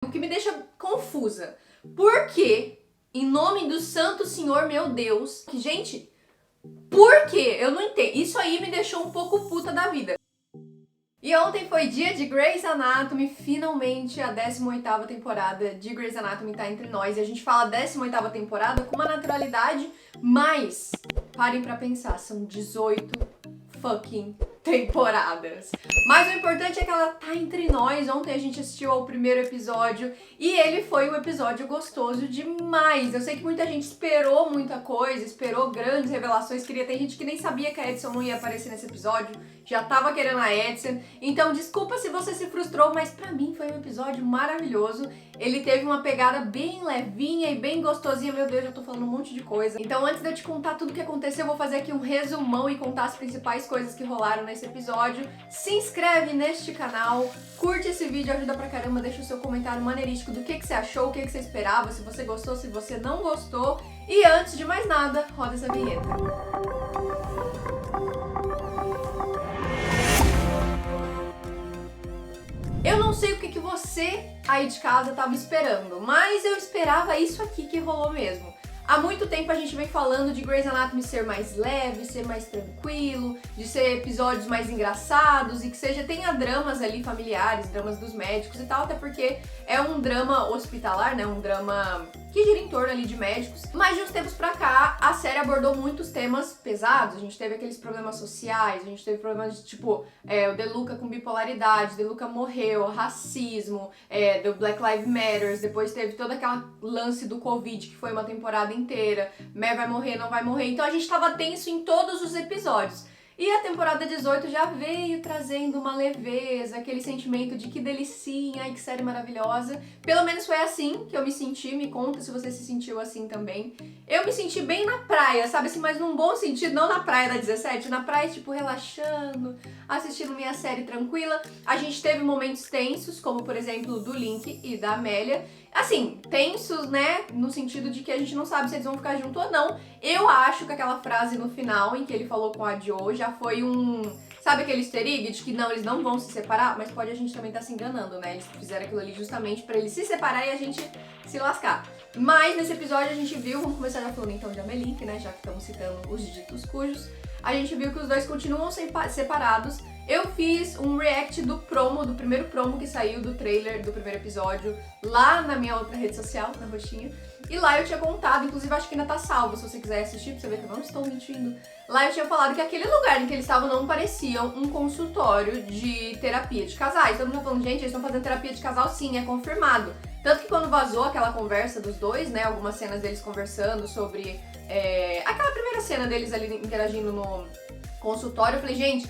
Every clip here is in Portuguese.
O que me deixa confusa. Por que, em nome do santo senhor meu Deus, que, gente, por quê? Eu não entendo. Isso aí me deixou um pouco puta da vida. E ontem foi dia de Grey's Anatomy, finalmente a 18ª temporada de Grey's Anatomy tá entre nós. E a gente fala 18ª temporada com uma naturalidade, mas parem pra pensar, são 18 fucking temporadas. Mas o importante é que ela tá entre nós. Ontem a gente assistiu ao primeiro episódio e ele foi um episódio gostoso demais. Eu sei que muita gente esperou muita coisa, esperou grandes revelações, tem gente que nem sabia que a Edson não ia aparecer nesse episódio, já tava querendo a Edson. Então desculpa se você se frustrou, mas pra mim foi um episódio maravilhoso. Ele teve uma pegada bem levinha e bem gostosinha. Meu Deus, eu tô falando um monte de coisa. Então antes de eu te contar tudo o que aconteceu, eu vou fazer aqui um resumão e contar as principais coisas que rolaram nesse episódio. Se inscreve neste canal, curte esse vídeo, ajuda pra caramba, deixa o seu comentário maneirístico do que você achou, o que você esperava, se você gostou, se você não gostou. E antes de mais nada, roda essa vinheta. Eu não sei o que você aí de casa tava esperando, mas eu esperava isso aqui que rolou mesmo. Há muito tempo a gente vem falando de Grey's Anatomy ser mais leve, ser mais tranquilo, de ser episódios mais engraçados e que tenha dramas ali familiares, dramas dos médicos e tal, até porque é um drama hospitalar, né? Um drama que gira em torno ali de médicos. Mas de uns tempos pra cá, a série abordou muitos temas pesados. A gente teve aqueles problemas sociais, a gente teve problemas de tipo, o DeLuca com bipolaridade, DeLuca morreu, racismo, do Black Lives Matter, depois teve todo aquele lance do Covid, que foi uma temporada inteira, Mer vai morrer, não vai morrer. Então a gente tava tenso em todos os episódios. E a temporada 18 já veio trazendo uma leveza, aquele sentimento de que delicinha, ai que série maravilhosa. Pelo menos foi assim que eu me senti, me conta se você se sentiu assim também. Eu me senti bem na praia, sabe assim, mas num bom sentido, não na praia da 17, na praia tipo relaxando, assistindo minha série tranquila. A gente teve momentos tensos, como por exemplo do Link e da Amélia. Assim, tensos, né, no sentido de que a gente não sabe se eles vão ficar juntos ou não. Eu acho que aquela frase no final, em que ele falou com a Jo, já foi sabe aquele easter egg de que não, eles não vão se separar? Mas pode a gente também tá se enganando, né? Eles fizeram aquilo ali justamente pra eles se separar e a gente se lascar. Mas nesse episódio a gente viu, vamos começar já falando então de Amelink, né, já que estamos citando os ditos cujos. A gente viu que os dois continuam separados. Eu fiz um react do primeiro promo que saiu do trailer do primeiro episódio, lá na minha outra rede social, na roxinha. E lá eu tinha contado, inclusive acho que ainda tá salvo, se você quiser assistir, pra você ver que eu não estou mentindo. Lá eu tinha falado que aquele lugar em que eles estavam não parecia um consultório de terapia de casais. Todo mundo falando, gente, eles estão fazendo terapia de casal sim, é confirmado. Tanto que quando vazou aquela conversa dos dois, né, algumas cenas deles conversando sobre... aquela primeira cena deles ali interagindo no consultório, eu falei, gente...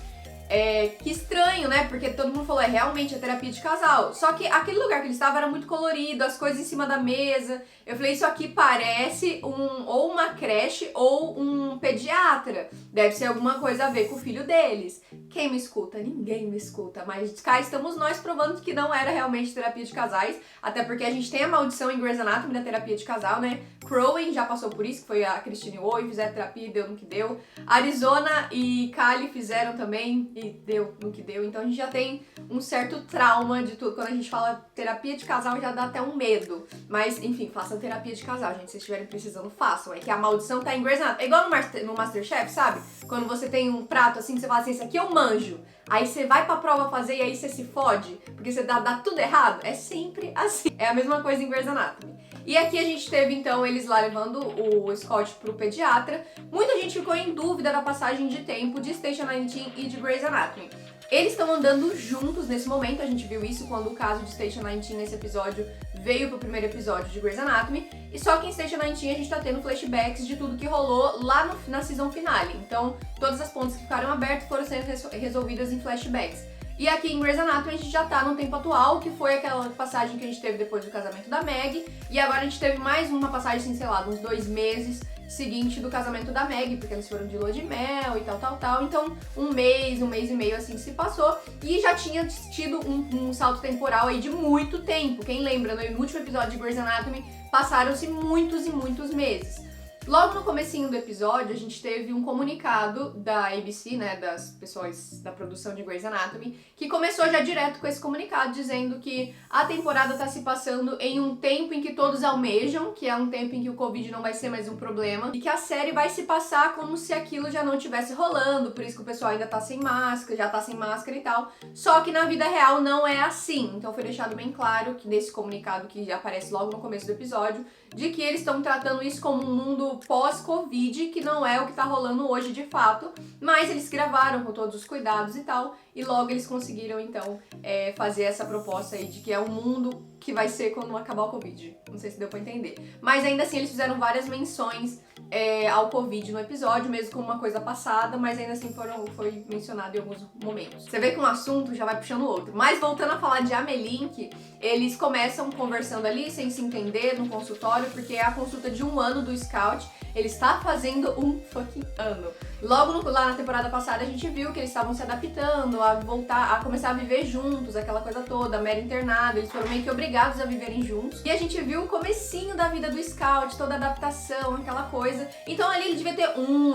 que estranho, né? Porque todo mundo falou, realmente a terapia de casal. Só que aquele lugar que eles estavam era muito colorido, as coisas em cima da mesa. Eu falei, isso aqui parece ou uma creche ou um pediatra. Deve ser alguma coisa a ver com o filho deles. Quem me escuta? Ninguém me escuta. Mas cá estamos nós provando que não era realmente terapia de casais. Até porque a gente tem a maldição em Grey's Anatomy da terapia de casal, né? Crowley já passou por isso, que foi a Christine Woy, fizeram terapia e deu no que deu. Arizona e Cali fizeram também e deu no que deu. Então a gente já tem um certo trauma de tudo. Quando a gente fala terapia de casal já dá até um medo. Mas enfim, façam terapia de casal, gente. Se vocês estiverem precisando, façam. É que a maldição tá em Grey's Anatomy. É igual no Masterchef, sabe? Quando você tem um prato assim, que você fala assim, esse aqui eu manjo. Aí você vai pra prova fazer e aí você se fode, porque você dá tudo errado. É sempre assim. É a mesma coisa em Grey's Anatomy. E aqui a gente teve, então, eles lá levando o Scott pro pediatra. Muita gente ficou em dúvida da passagem de tempo de Station 19 e de Grey's Anatomy. Eles estão andando juntos nesse momento, a gente viu isso quando o caso de Station 19 nesse episódio veio pro primeiro episódio de Grey's Anatomy. E só que em Station 19 a gente tá tendo flashbacks de tudo que rolou lá na season finale. Então, todas as pontas que ficaram abertas foram sendo resolvidas em flashbacks. E aqui em Grey's Anatomy a gente já tá no tempo atual, que foi aquela passagem que a gente teve depois do casamento da Meg. E agora a gente teve mais uma passagem, assim, sei lá, uns 2 meses seguinte do casamento da Meg, porque eles foram de lua de mel e tal. Então, um mês e meio assim se passou. E já tinha tido um salto temporal aí de muito tempo. Quem lembra, no último episódio de Grey's Anatomy, passaram-se muitos e muitos meses. Logo no comecinho do episódio, a gente teve um comunicado da ABC, né, das pessoas da produção de Grey's Anatomy, que começou já direto com esse comunicado dizendo que a temporada tá se passando em um tempo em que todos almejam, que é um tempo em que o Covid não vai ser mais um problema, e que a série vai se passar como se aquilo já não estivesse rolando, por isso que o pessoal ainda tá sem máscara, já tá sem máscara e tal. Só que na vida real não é assim. Então foi deixado bem claro que nesse comunicado que já aparece logo no começo do episódio, de que eles estão tratando isso como um mundo pós-Covid, que não é o que tá rolando hoje de fato, mas eles gravaram com todos os cuidados e tal, e logo eles conseguiram então fazer essa proposta aí de que é um mundo que vai ser quando acabar o Covid. Não sei se deu pra entender. Mas ainda assim eles fizeram várias menções ao Covid no episódio, mesmo como uma coisa passada, mas ainda assim foi mencionado em alguns momentos. Você vê que um assunto já vai puxando o outro. Mas voltando a falar de Amelink, eles começam conversando ali sem se entender no consultório, porque é a consulta de 1 ano do Scout. Ele está fazendo um fucking ano. Logo lá na temporada passada a gente viu que eles estavam se adaptando a voltar, a começar a viver juntos, aquela coisa toda, a Mary internada, eles foram meio que obrigados a viverem juntos. E a gente viu o comecinho da vida do Scout, toda a adaptação, aquela coisa. Então ali ele devia ter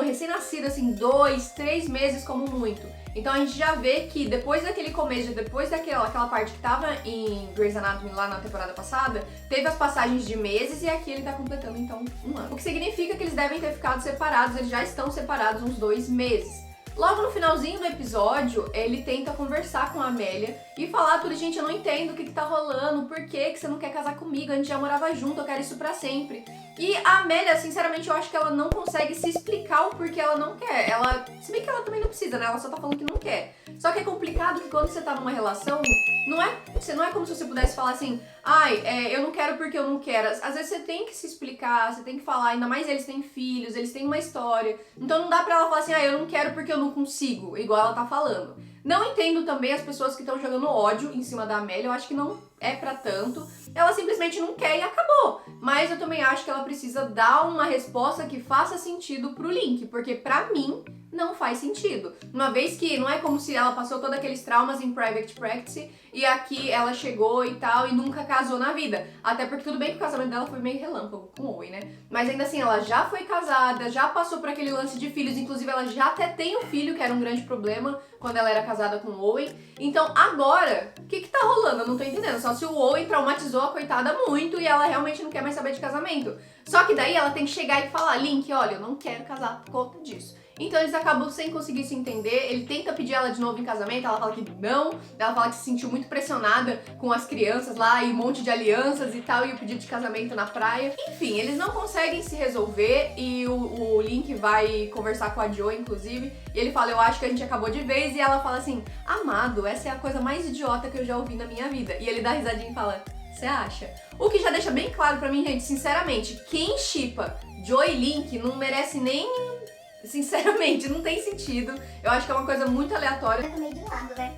recém-nascido, assim, 2, 3 meses como muito. Então a gente já vê que depois daquele começo, depois daquela parte que tava em Grey's Anatomy lá na temporada passada, teve as passagens de meses e aqui ele tá completando então 1 ano. O que significa que eles devem ter ficado separados, eles já estão separados uns 2 meses. Logo no finalzinho do episódio, ele tenta conversar com a Amélia e falar tudo, gente, eu não entendo o que tá rolando, por que você não quer casar comigo, a gente já morava junto, eu quero isso pra sempre. E a Amélia, sinceramente, eu acho que ela não consegue se explicar o porquê ela não quer. Se bem que ela também não precisa, né? Ela só tá falando que não quer. Só que é complicado que quando você tá numa relação, não é como se você pudesse falar assim, eu não quero porque eu não quero. Às vezes você tem que se explicar, você tem que falar, ainda mais eles têm filhos, eles têm uma história. Então não dá pra ela falar assim, eu não quero porque eu não consigo, igual ela tá falando. Não entendo também as pessoas que estão jogando ódio em cima da Amélia, eu acho que não é pra tanto. Ela simplesmente não quer e acabou. Mas eu também acho que ela precisa dar uma resposta que faça sentido pro Link, porque pra mim não faz sentido. Uma vez que não é como se ela passou todos aqueles traumas em Private Practice e aqui ela chegou e tal e nunca casou na vida. Até porque tudo bem que o casamento dela foi meio relâmpago com o Owen, né? Mas ainda assim, ela já foi casada, já passou por aquele lance de filhos, inclusive ela já até tem um filho, que era um grande problema quando ela era casada com o Owen. Então agora, o que tá rolando? Eu não tô entendendo. Só se o Owen traumatizou a coitada muito e ela realmente não quer mais saber de casamento. Só que daí ela tem que chegar e falar, Link, olha, eu não quero casar por conta disso. Então eles acabam sem conseguir se entender, ele tenta pedir ela de novo em casamento, ela fala que não, ela fala que se sentiu muito pressionada com as crianças lá e um monte de alianças e tal, e o pedido de casamento na praia. Enfim, eles não conseguem se resolver e o Link vai conversar com a Joe, inclusive, e ele fala, eu acho que a gente acabou de vez, e ela fala assim, amado, essa é a coisa mais idiota que eu já ouvi na minha vida. E ele dá risadinha e fala, você acha? O que já deixa bem claro pra mim, gente, sinceramente, quem shippa Joe e Link não merece nem... Sinceramente, não tem sentido. Eu acho que é uma coisa muito aleatória. Eu tô meio de lado, né?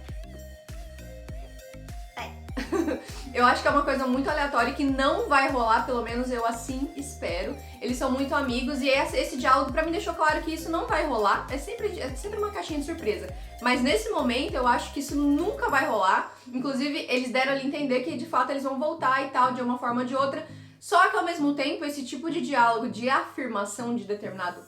Eu acho que é uma coisa muito aleatória e que não vai rolar, pelo menos eu assim espero. Eles são muito amigos e esse diálogo pra mim deixou claro que isso não vai rolar. É sempre uma caixinha de surpresa. Mas nesse momento eu acho que isso nunca vai rolar. Inclusive, eles deram ali entender que de fato eles vão voltar e tal, de uma forma ou de outra. Só que ao mesmo tempo, esse tipo de diálogo de afirmação de determinado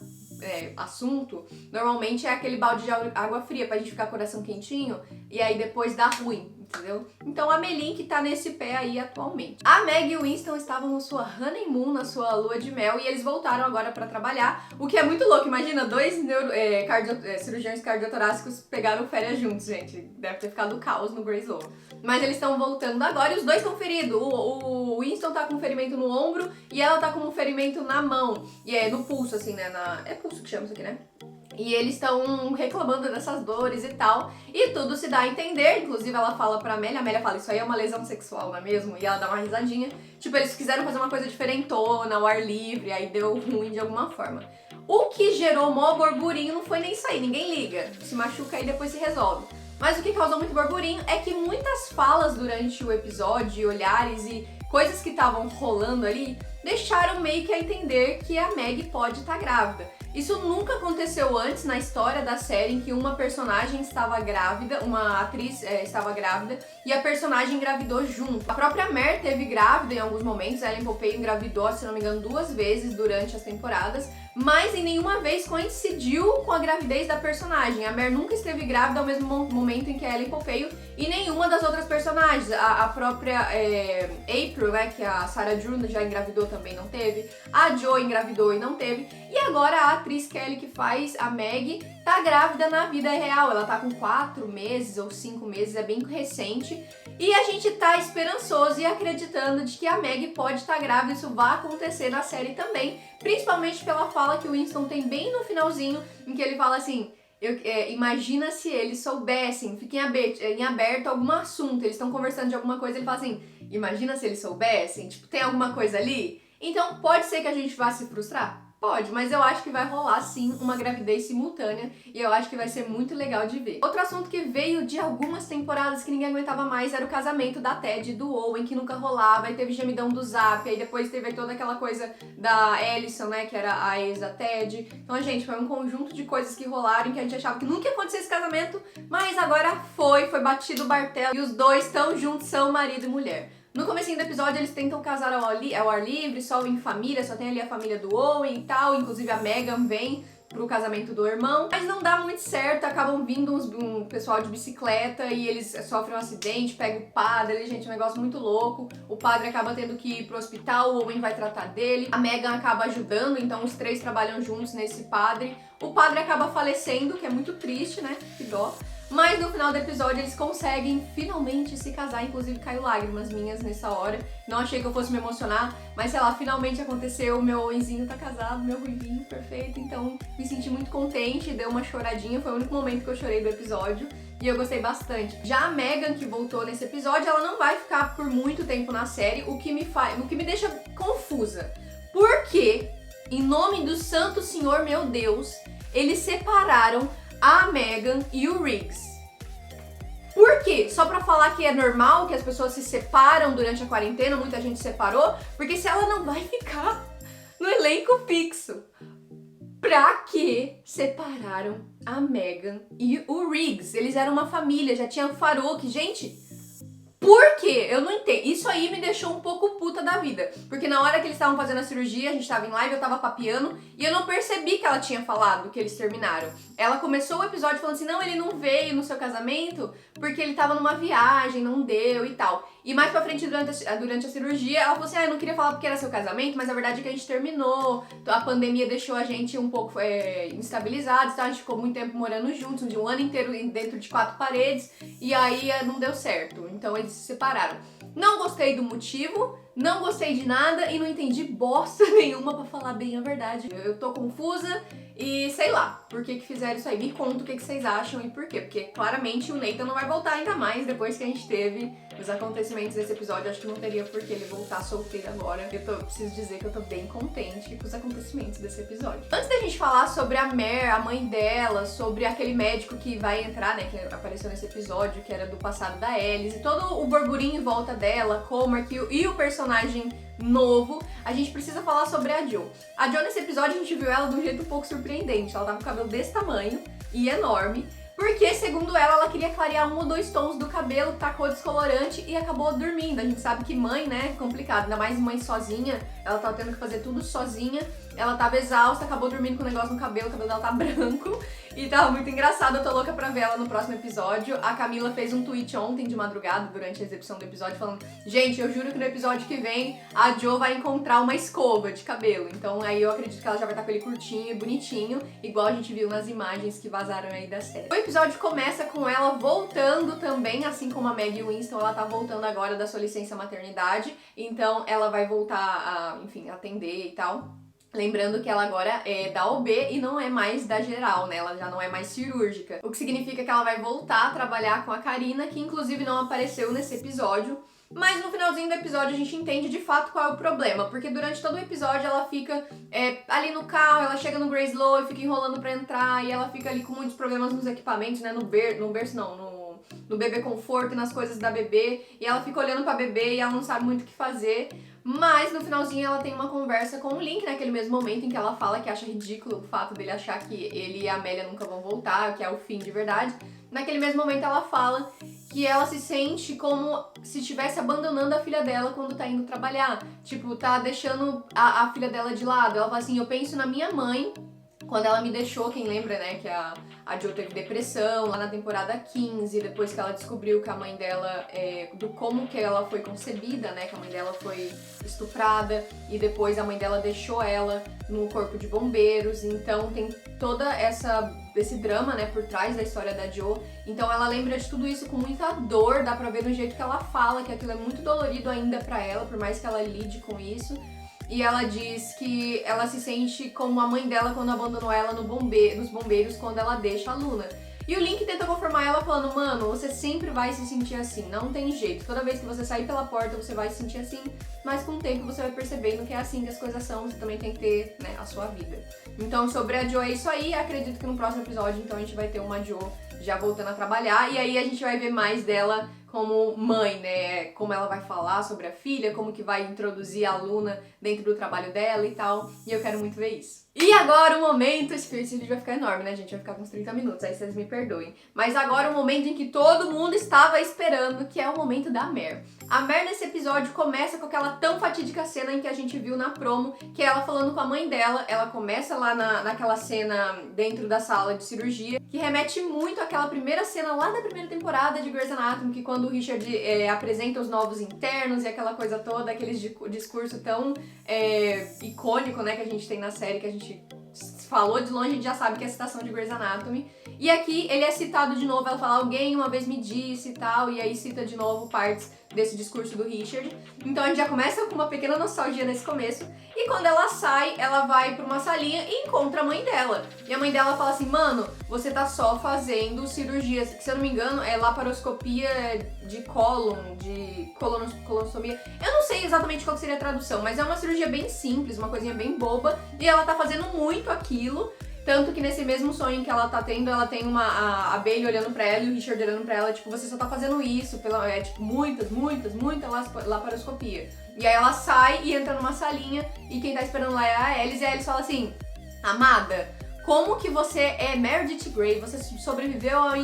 assunto, normalmente é aquele balde de água fria pra gente ficar com o coração quentinho e aí depois dá ruim, entendeu? Então a Amelink tá nesse pé aí atualmente. A Meg e o Winston estavam na sua honeymoon, na sua lua de mel, e eles voltaram agora pra trabalhar, o que é muito louco. Imagina, 2 cirurgiões cardiotorácicos pegaram férias juntos, gente. Deve ter ficado caos no Grey's Law. Mas eles estão voltando agora e os dois estão feridos. O Winston tá com um ferimento no ombro e ela tá com um ferimento na mão. E no pulso, assim, né? É pulso que chama isso aqui, né? E eles estão reclamando dessas dores e tal. E tudo se dá a entender. Inclusive, ela fala pra Amélia. A Amélia fala, isso aí é uma lesão sexual, não é mesmo? E ela dá uma risadinha. Tipo, eles quiseram fazer uma coisa diferentona, ao ar livre. Aí deu ruim de alguma forma. O que gerou mó burburinho não foi nem isso aí. Ninguém liga. Se machuca e depois se resolve. Mas o que causou muito burburinho é que muitas falas durante o episódio, olhares e coisas que estavam rolando ali, deixaram meio que a entender que a Meg pode estar grávida. Isso nunca aconteceu antes na história da série, em que uma personagem estava grávida, uma atriz estava grávida, e a personagem engravidou junto. A própria Mer teve grávida em alguns momentos, a Ellen Pompeo engravidou, se não me engano, 2 vezes durante as temporadas, mas em nenhuma vez coincidiu com a gravidez da personagem. A Mer nunca esteve grávida ao mesmo momento em que a Ellen Pompeo, e nenhuma das outras personagens. A própria April, né, que a Sarah June já engravidou, também não teve. A Joe engravidou e não teve. E agora a atriz Kelly, que faz a Meg, tá grávida na vida real. Ela tá com 4 meses ou 5 meses, é bem recente. E a gente tá esperançoso e acreditando de que a Meg pode estar grávida. Isso vai acontecer na série também. Principalmente pela fala que o Winston tem bem no finalzinho, em que ele fala assim... imagina se eles soubessem, fica em aberto algum assunto, eles estão conversando de alguma coisa, ele fala assim, imagina se eles soubessem, tipo, tem alguma coisa ali? Então pode ser que a gente vá se frustrar? Pode, mas eu acho que vai rolar sim uma gravidez simultânea e eu acho que vai ser muito legal de ver. Outro assunto que veio de algumas temporadas que ninguém aguentava mais era o casamento da Ted e do Owen, que nunca rolava, aí teve gemidão do Zap, aí depois teve toda aquela coisa da Allison, né, que era a ex da Ted. Então, gente, foi um conjunto de coisas que rolaram que a gente achava que nunca ia acontecer esse casamento, mas agora foi batido o martelo e os dois estão juntos, são marido e mulher. No comecinho do episódio eles tentam casar ao ar livre, só em família, só tem ali a família do Owen e tal, inclusive a Megan vem pro casamento do irmão, mas não dá muito certo, acabam vindo um pessoal de bicicleta e eles sofrem um acidente, pega o padre, gente, um negócio muito louco, o padre acaba tendo que ir pro hospital, o Owen vai tratar dele, a Megan acaba ajudando, então os 3 trabalham juntos nesse padre, o padre acaba falecendo, que é muito triste, né, que dó. Mas no final do episódio eles conseguem finalmente se casar, inclusive caiu lágrimas minhas nessa hora. Não achei que eu fosse me emocionar, mas sei lá, finalmente aconteceu, meu Owenzinho tá casado, meu ruivinho perfeito, então me senti muito contente, deu uma choradinha, foi o único momento que eu chorei do episódio. E eu gostei bastante. Já a Megan, que voltou nesse episódio, ela não vai ficar por muito tempo na série, o que me deixa confusa. Porque, em nome do Santo Senhor, meu Deus, eles separaram a Megan e o Riggs. Por quê? Só pra falar que é normal que as pessoas se separam durante a quarentena, muita gente separou, porque se ela não vai ficar no elenco fixo. Pra que separaram a Megan e o Riggs? Eles eram uma família, já tinha o Farouk, gente. Por quê? Eu não entendo. Isso aí me deixou um pouco puta da vida. Porque na hora que eles estavam fazendo a cirurgia, a gente tava em live, eu tava papiando, e eu não percebi que ela tinha falado que eles terminaram. Ela começou o episódio falando assim, não, ele não veio no seu casamento porque ele tava numa viagem, não deu e tal. E mais pra frente, durante a cirurgia, ela falou assim, eu não queria falar porque era seu casamento, mas a verdade é que a gente terminou, a pandemia deixou a gente um pouco instabilizados, então a gente ficou muito tempo morando juntos, de um ano inteiro dentro de 4 paredes, e aí não deu certo, então eles se separaram. Não gostei do motivo, não gostei de nada e não entendi bosta nenhuma, pra falar bem a verdade. Eu tô confusa e sei lá por que fizeram isso aí. Me conta o que vocês acham e por quê. Porque claramente o Nathan não vai voltar, ainda mais depois que a gente teve os acontecimentos desse episódio. Acho que não teria por que ele voltar solteiro agora. Preciso dizer que eu tô bem contente com os acontecimentos desse episódio. Antes da gente falar sobre a Mer, a mãe dela, sobre aquele médico que vai entrar, né, que apareceu nesse episódio, que era do passado da Alice, e todo o burburinho em volta dela, Cormac e o personagem novo, a gente precisa falar sobre a Jo. A Jo, nesse episódio, a gente viu ela de um jeito um pouco surpreendente. Ela tava com o cabelo desse tamanho e enorme, porque, segundo ela queria clarear 1 ou 2 tons do cabelo, tacou descolorante e acabou dormindo. A gente sabe que mãe, né, é complicado, ainda mais mãe sozinha, ela tava tendo que fazer tudo sozinha, ela tava exausta, acabou dormindo com um negócio no cabelo, o cabelo dela tá branco, e tava muito engraçado, eu tô louca pra ver ela no próximo episódio. A Camila fez um tweet ontem de madrugada, durante a exibição do episódio, falando, gente, eu juro que no episódio que vem, a Jo vai encontrar uma escova de cabelo, então aí eu acredito que ela já vai estar com ele curtinho e bonitinho, igual a gente viu nas imagens que vazaram aí da série. O episódio começa com ela voltando também, assim como a Maggie Winston, ela tá voltando agora da sua licença maternidade, então ela vai voltar a, enfim, atender e tal. Lembrando que ela agora é da OB e não é mais da geral, né? Ela já não é mais cirúrgica. O que significa que ela vai voltar a trabalhar com a Karina, que inclusive não apareceu nesse episódio. Mas no finalzinho do episódio a gente entende de fato qual é o problema, porque durante todo o episódio ela fica ali no carro, ela chega no Grey's Law e fica enrolando pra entrar, e ela fica ali com muitos problemas nos equipamentos, né? No berço não, no bebê conforto e nas coisas da bebê, e ela fica olhando pra bebê e ela não sabe muito o que fazer. Mas no finalzinho ela tem uma conversa com o Link, naquele mesmo momento em que ela fala que acha ridículo o fato dele achar que ele e a Amélia nunca vão voltar, que é o fim de verdade. Naquele mesmo momento ela fala que ela se sente como se estivesse abandonando a filha dela quando tá indo trabalhar. Tipo, tá deixando a filha dela de lado. Ela fala assim, eu penso na minha mãe, quando ela me deixou, quem lembra, né, que a Jo teve depressão lá na temporada 15, depois que ela descobriu que a mãe dela, do como que ela foi concebida, né, que a mãe dela foi estuprada, e depois a mãe dela deixou ela no corpo de bombeiros, então tem toda esse drama, né, por trás da história da Jo, então ela lembra de tudo isso com muita dor, dá pra ver no jeito que ela fala, que aquilo é muito dolorido ainda pra ela, por mais que ela lide com isso. E ela diz que ela se sente como a mãe dela quando abandonou ela nos bombeiros quando ela deixa a Luna. E o Link tenta conformar ela falando, mano, você sempre vai se sentir assim, não tem jeito. Toda vez que você sair pela porta, você vai se sentir assim, mas com o tempo você vai percebendo que é assim que as coisas são, você também tem que ter, né, a sua vida. Então, sobre a Jo é isso aí, acredito que no próximo episódio, então, a gente vai ter uma Jo já voltando a trabalhar, e aí a gente vai ver mais dela como mãe, né, como ela vai falar sobre a filha, como que vai introduzir a Luna dentro do trabalho dela e tal, e eu quero muito ver isso. E agora o momento, esse vídeo vai ficar enorme, né, gente, vai ficar com uns 30 minutos, aí vocês me perdoem, mas agora o momento em que todo mundo estava esperando, que é o momento da Mer. A Mer nesse episódio começa com aquela tão fatídica cena em que a gente viu na promo, que é ela falando com a mãe dela, ela começa lá naquela cena dentro da sala de cirurgia, que remete muito àquela primeira cena lá da primeira temporada de Grey's Anatomy, que quando o Richard apresenta os novos internos e aquela coisa toda, aquele discurso tão icônico, né, que a gente tem na série, que a gente falou de longe, a gente já sabe que é a citação de Grey's Anatomy. E aqui ele é citado de novo, ela fala, alguém uma vez me disse e tal, e aí cita de novo partes desse discurso do Richard. Então a gente já começa com uma pequena nostalgia nesse começo. E quando ela sai, ela vai pra uma salinha e encontra a mãe dela. E a mãe dela fala assim, mano, você tá só fazendo cirurgias, que se eu não me engano é laparoscopia de cólon, de colonostomia. Eu não sei exatamente qual seria a tradução, mas é uma cirurgia bem simples, uma coisinha bem boba. E ela tá fazendo muito aquilo. Tanto que nesse mesmo sonho que ela tá tendo, ela tem a Bailey olhando pra ela e o Richard olhando pra ela, tipo, você só tá fazendo isso, tipo, muita laparoscopia. E aí ela sai e entra numa salinha e quem tá esperando lá é a Alice, e a Alice fala assim, amada, como que você é Meredith Grey, você sobreviveu a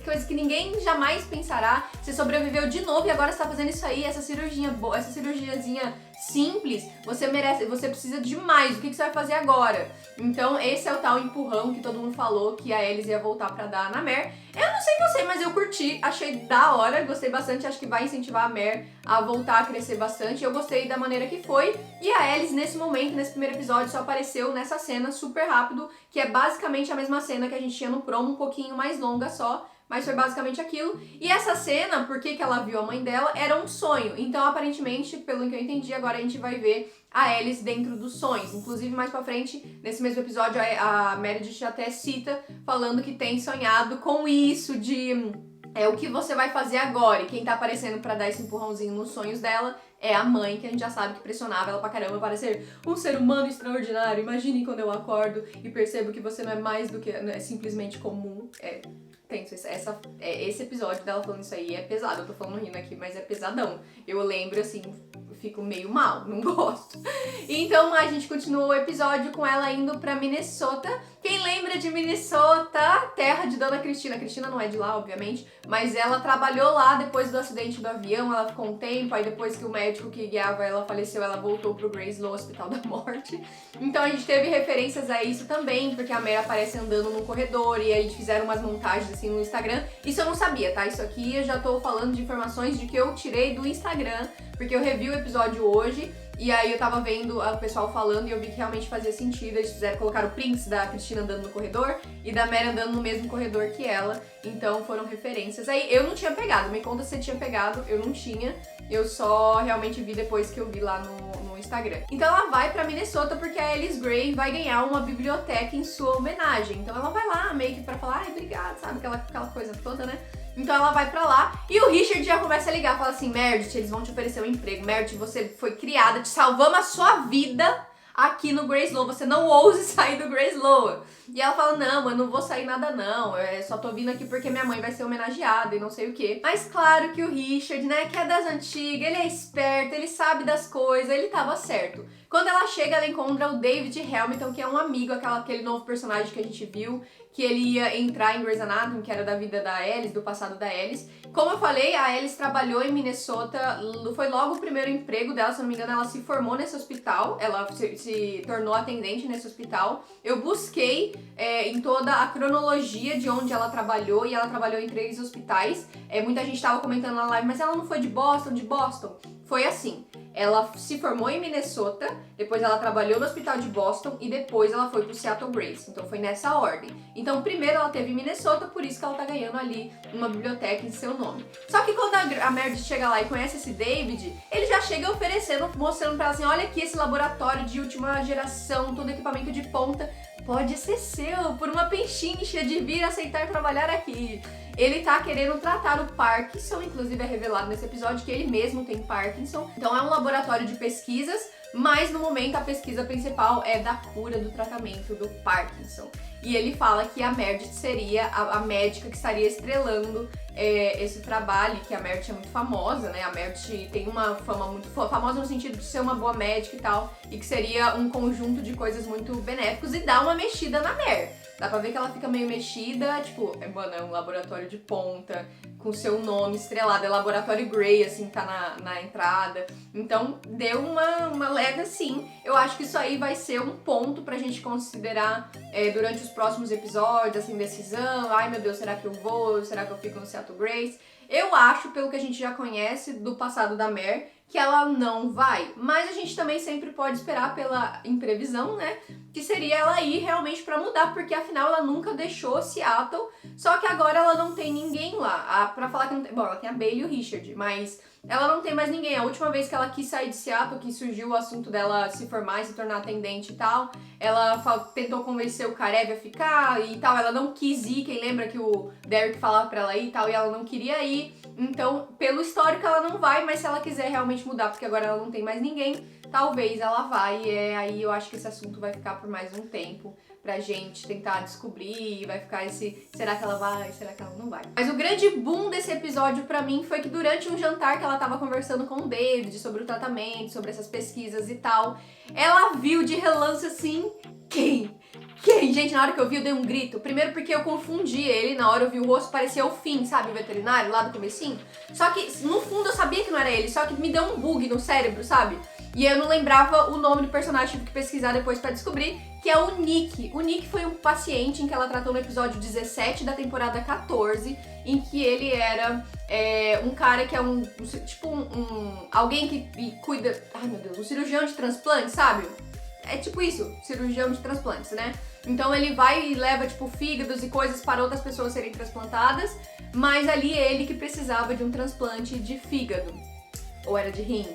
coisa que ninguém jamais pensará, você sobreviveu de novo e agora você tá fazendo isso aí, essa cirurgiazinha simples, você merece, você precisa de mais, o que você vai fazer agora? Então esse é o tal empurrão que todo mundo falou que a Alice ia voltar pra dar na Mer. Eu não sei você, mas eu curti, achei da hora, gostei bastante, acho que vai incentivar a Mer a voltar a crescer bastante, eu gostei da maneira que foi, e a Alice nesse momento, nesse primeiro episódio, só apareceu nessa cena super rápido, que é basicamente a mesma cena que a gente tinha no promo, um pouquinho mais longa só, mas foi basicamente aquilo. E essa cena, porque que ela viu a mãe dela, era um sonho. Então, aparentemente, pelo que eu entendi, agora a gente vai ver a Alice dentro dos sonhos. Inclusive, mais pra frente, nesse mesmo episódio, a Meredith até cita, falando que tem sonhado com isso de o que você vai fazer agora. E quem tá aparecendo pra dar esse empurrãozinho nos sonhos dela é a mãe, que a gente já sabe que pressionava ela pra caramba para ser um ser humano extraordinário. Imagine quando eu acordo e percebo que você não é mais do que simplesmente comum. Tenso. Esse episódio dela falando isso aí é pesado. Eu tô falando rindo aqui, mas é pesadão. Eu lembro, assim, fico meio mal, não gosto. Então a gente continua o episódio com ela indo pra Minnesota. Quem lembra de Minnesota? Terra de Dona Cristina. A Cristina não é de lá, obviamente, mas ela trabalhou lá depois do acidente do avião, ela ficou um tempo, aí depois que o médico que guiava ela faleceu, ela voltou pro Grey's no Hospital da Morte. Então a gente teve referências a isso também, porque a Mer aparece andando no corredor e aí fizeram umas montagens assim no Instagram. Isso eu não sabia, tá? Isso aqui eu já tô falando de informações de que eu tirei do Instagram, porque eu revi o episódio hoje. E aí eu tava vendo o pessoal falando e eu vi que realmente fazia sentido. Eles colocaram prints da Cristina andando no corredor e da Mary andando no mesmo corredor que ela. Então foram referências. Aí eu não tinha pegado, me conta se você tinha pegado, eu não tinha. Eu só realmente vi depois que eu vi lá no Instagram. Então ela vai pra Minnesota porque a Alice Grey vai ganhar uma biblioteca em sua homenagem. Então ela vai lá meio que pra falar, ai, obrigada, sabe? Aquela coisa toda, né? Então ela vai pra lá e o Richard já começa a ligar, fala assim, Meredith, eles vão te oferecer um emprego. Meredith, você foi criada, te salvamos a sua vida. aqui no Grey's-Low, você não ouse sair do Grey's-Low. E ela fala, não, eu não vou sair nada não, eu só tô vindo aqui porque minha mãe vai ser homenageada e não sei o quê. Mas claro que o Richard, né, que é das antigas, ele é esperto, ele sabe das coisas, ele tava certo. Quando ela chega, ela encontra o David Hamilton, que é um amigo, aquele novo personagem que a gente viu, que ele ia entrar em Grey's Anatomy, que era da vida da Alice, do passado da Alice. Como eu falei, a Alice trabalhou em Minnesota, foi logo o primeiro emprego dela, se não me engano, ela se formou nesse hospital, ela se tornou atendente nesse hospital. Eu busquei em toda a cronologia de onde ela trabalhou, e ela trabalhou em 3 hospitais. Muita gente tava comentando na live, mas ela não foi de Boston? De Boston? Foi assim. Ela se formou em Minnesota, depois ela trabalhou no hospital de Boston e depois ela foi pro Seattle Grace. Então foi nessa ordem. Então primeiro ela teve em Minnesota, por isso que ela tá ganhando ali uma biblioteca em seu nome. Só que quando a Meredith chega lá e conhece esse David, ele já chega oferecendo, mostrando pra ela assim, olha aqui esse laboratório de última geração, todo equipamento de ponta, pode ser seu, por uma pechincha de vir aceitar trabalhar aqui. Ele tá querendo tratar o Parkinson, inclusive é revelado nesse episódio que ele mesmo tem Parkinson. Então é um laboratório de pesquisas, mas no momento a pesquisa principal é da cura do tratamento do Parkinson. E ele fala que a Meredith seria a médica que estaria estrelando esse trabalho, que a Meredith é muito famosa, né? A Meredith tem uma fama muito famosa no sentido de ser uma boa médica e tal, e que seria um conjunto de coisas muito benéficos e dá uma mexida na Mer. Dá pra ver que ela fica meio mexida, tipo, mano, é um laboratório de ponta, com seu nome estrelado, é Laboratório Grey, assim, tá na entrada. Então, deu uma leve assim. Eu acho que isso aí vai ser um ponto pra gente considerar durante os próximos episódios, essa indecisão. Ai, meu Deus, será que eu vou? Será que eu fico no Seattle Grace? Eu acho, pelo que a gente já conhece do passado da Mer, que ela não vai. Mas a gente também sempre pode esperar pela imprevisão, né? Que seria ela ir realmente pra mudar, porque afinal ela nunca deixou Seattle, só que agora ela não tem ninguém lá. Pra falar que não tem... Bom, ela tem a Bailey e o Richard, mas ela não tem mais ninguém. A última vez que ela quis sair de Seattle, que surgiu o assunto dela se formar e se tornar atendente e tal, ela tentou convencer o Karev a ficar e tal, ela não quis ir, quem lembra que o Derek falava pra ela ir e tal, e ela não queria ir. Então, pelo histórico ela não vai, mas se ela quiser realmente mudar, porque agora ela não tem mais ninguém, talvez ela vá. E aí eu acho que esse assunto vai ficar por mais um tempo pra gente tentar descobrir, vai ficar esse, será que ela vai, será que ela não vai? Mas o grande boom desse episódio pra mim foi que durante um jantar que ela tava conversando com o David sobre o tratamento, sobre essas pesquisas e tal, ela viu de relance assim, quem? Gente, na hora que eu vi, eu dei um grito. Primeiro porque eu confundi ele, na hora eu vi o rosto, parecia o Finn, sabe, o veterinário, lá do comecinho. Só que, no fundo, eu sabia que não era ele, só que me deu um bug no cérebro, sabe? E eu não lembrava o nome do personagem, tive que pesquisar depois pra descobrir, que é o Nick. O Nick foi um paciente em que ela tratou no episódio 17 da temporada 14, em que ele era um cara que é alguém que cuida... Ai, meu Deus, um cirurgião de transplante, sabe? É tipo isso, cirurgião de transplantes, né? Então ele vai e leva, tipo, fígados e coisas para outras pessoas serem transplantadas, mas ali é ele que precisava de um transplante de fígado. Ou era de rim?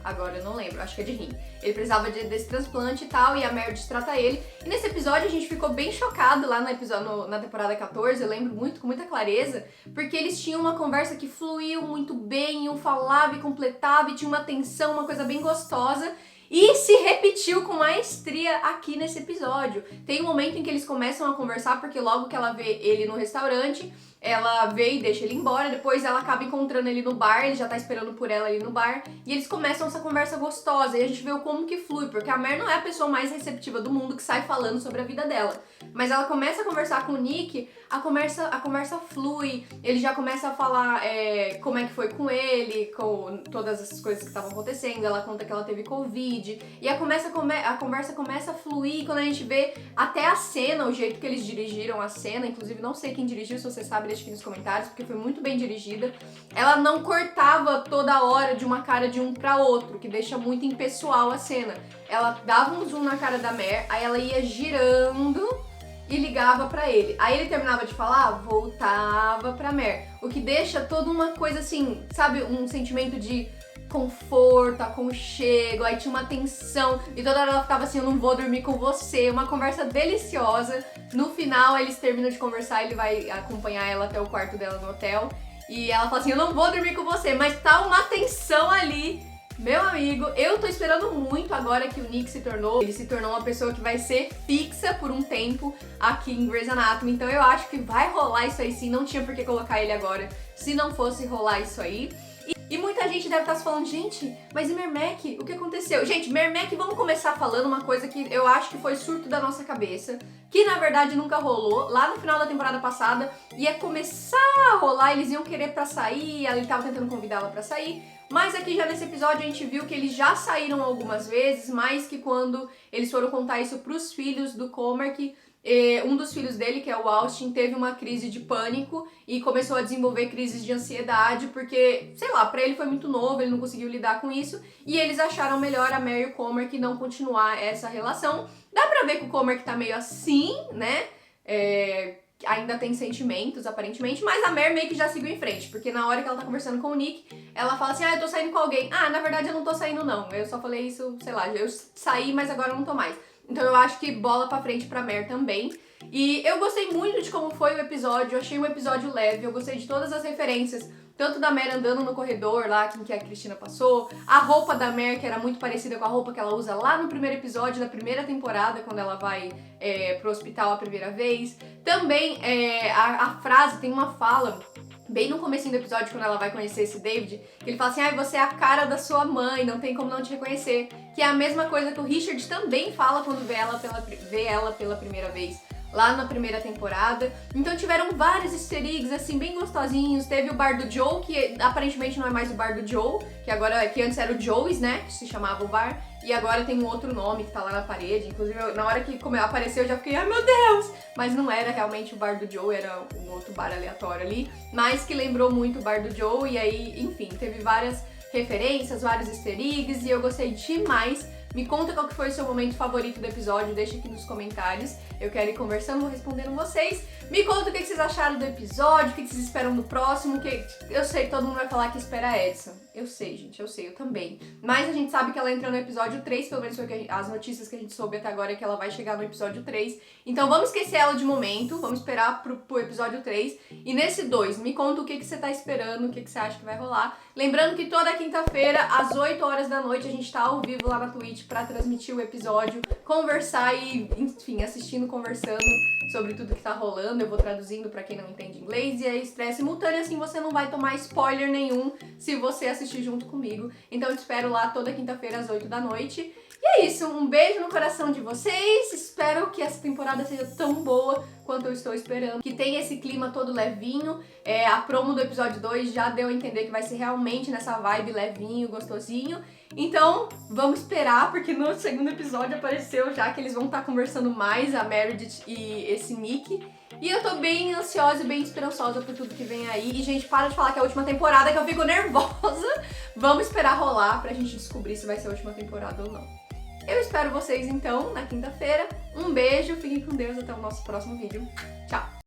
Agora eu não lembro, acho que é de rim. Ele precisava desse transplante e tal, e a Meredith trata ele. E nesse episódio a gente ficou bem chocado lá na temporada 14, eu lembro muito, com muita clareza, porque eles tinham uma conversa que fluiu muito bem, um falava e completava, e tinha uma tensão, uma coisa bem gostosa. E se repetiu com maestria aqui nesse episódio. Tem um momento em que eles começam a conversar, porque logo que ela vê ele no restaurante, ela vê e deixa ele embora, depois ela acaba encontrando ele no bar, ele já tá esperando por ela ali no bar, e eles começam essa conversa gostosa, e a gente vê como que flui, porque a Mer não é a pessoa mais receptiva do mundo que sai falando sobre a vida dela. Mas ela começa a conversar com o Nick, a conversa flui, ele já começa a falar como é que foi com ele, com todas essas coisas que estavam acontecendo, ela conta que ela teve Covid, e a conversa começa a fluir, quando a gente vê até a cena, o jeito que eles dirigiram a cena, inclusive não sei quem dirigiu, se você sabe, deixa aqui nos comentários, porque foi muito bem dirigida. Ela não cortava toda hora de uma cara de um pra outro, que deixa muito impessoal a cena. Ela dava um zoom na cara da Mer, aí ela ia girando e ligava pra ele. Aí ele terminava de falar, voltava pra Mer. O que deixa toda uma coisa assim, sabe, um sentimento de conforto, aconchego, aí tinha uma tensão, e toda hora ela ficava assim, eu não vou dormir com você, uma conversa deliciosa. No final, eles terminam de conversar, ele vai acompanhar ela até o quarto dela no hotel, e ela fala assim, eu não vou dormir com você, mas tá uma tensão ali Meu amigo, eu tô esperando muito agora que o Nick ele se tornou uma pessoa que vai ser fixa por um tempo aqui em Grey's Anatomy, então eu acho que vai rolar isso aí sim, não tinha por que colocar ele agora se não fosse rolar isso aí. E muita gente deve estar se falando, gente, mas e Mermek? O que aconteceu? Gente, Mermek, vamos começar falando uma coisa que eu acho que foi surto da nossa cabeça, que na verdade nunca rolou. Lá no final da temporada passada ia começar a rolar, eles iam querer pra sair, ele tava tentando convidá-la pra sair, mas aqui já nesse episódio a gente viu que eles já saíram algumas vezes, mas que quando eles foram contar isso pros filhos do Cormac, um dos filhos dele, que é o Austin, teve uma crise de pânico e começou a desenvolver crises de ansiedade porque, sei lá, pra ele foi muito novo, ele não conseguiu lidar com isso e eles acharam melhor a Mary e o Cormac não continuar essa relação. Dá pra ver que o Cormac tá meio assim, né? Ainda tem sentimentos, aparentemente, mas a Mary meio que já seguiu em frente, porque na hora que ela tá conversando com o Nick, ela fala assim, eu tô saindo com alguém. Na verdade eu não tô saindo não, eu só falei isso, sei lá, eu saí, mas agora eu não tô mais. Então eu acho que bola pra frente pra Mare também. E eu gostei muito de como foi o episódio, eu achei um episódio leve, eu gostei de todas as referências, tanto da Mare andando no corredor lá, que a Cristina passou, a roupa da Mare, que era muito parecida com a roupa que ela usa lá no primeiro episódio da primeira temporada, quando ela vai pro hospital a primeira vez. Também a frase, tem uma fala bem no comecinho do episódio, quando ela vai conhecer esse David, que ele fala assim, você é a cara da sua mãe, não tem como não te reconhecer. Que é a mesma coisa que o Richard também fala quando vê ela pela primeira vez, lá na primeira temporada. Então tiveram vários easter eggs, assim, bem gostosinhos. Teve o bar do Joe, que aparentemente não é mais o bar do Joe, que antes era o Joey's, né, que se chamava o bar. E agora tem um outro nome que tá lá na parede. Inclusive, na hora que apareceu, eu já fiquei, ai meu Deus! Mas não era realmente o bar do Joe, era um outro bar aleatório ali. Mas que lembrou muito o bar do Joe. E aí, enfim, teve várias referências, vários easter eggs. E eu gostei demais. Me conta qual que foi o seu momento favorito do episódio, deixa aqui nos comentários. Eu quero ir conversando, vou respondendo vocês. Me conta o que vocês acharam do episódio, o que vocês esperam do próximo, que eu sei que todo mundo vai falar que espera a Edson. Eu sei, gente, eu sei, eu também. Mas a gente sabe que ela entra no episódio 3, pelo menos foi as notícias que a gente soube até agora é que ela vai chegar no episódio 3. Então vamos esquecer ela de momento, vamos esperar pro episódio 3. E nesse 2, me conta o que você tá esperando, o que você acha que vai rolar. Lembrando que toda quinta-feira, às 8 horas da noite, a gente tá ao vivo lá na Twitch pra transmitir o episódio, conversar e, enfim, assistindo, conversando sobre tudo que tá rolando. Eu vou traduzindo pra quem não entende inglês e é estreia simultânea, assim você não vai tomar spoiler nenhum se você assistir junto comigo. Então eu te espero lá toda quinta-feira às 8 da noite. E é isso, um beijo no coração de vocês, espero que essa temporada seja tão boa quanto eu estou esperando, que tenha esse clima todo levinho. A promo do episódio 2 já deu a entender que vai ser realmente nessa vibe levinho, gostosinho. Então, vamos esperar, porque no segundo episódio apareceu já que eles vão estar conversando mais, a Meredith e esse Nick. E eu tô bem ansiosa e bem esperançosa por tudo que vem aí. E, gente, para de falar que é a última temporada, que eu fico nervosa. Vamos esperar rolar pra gente descobrir se vai ser a última temporada ou não. Eu espero vocês, então, na quinta-feira. Um beijo, fiquem com Deus, até o nosso próximo vídeo. Tchau!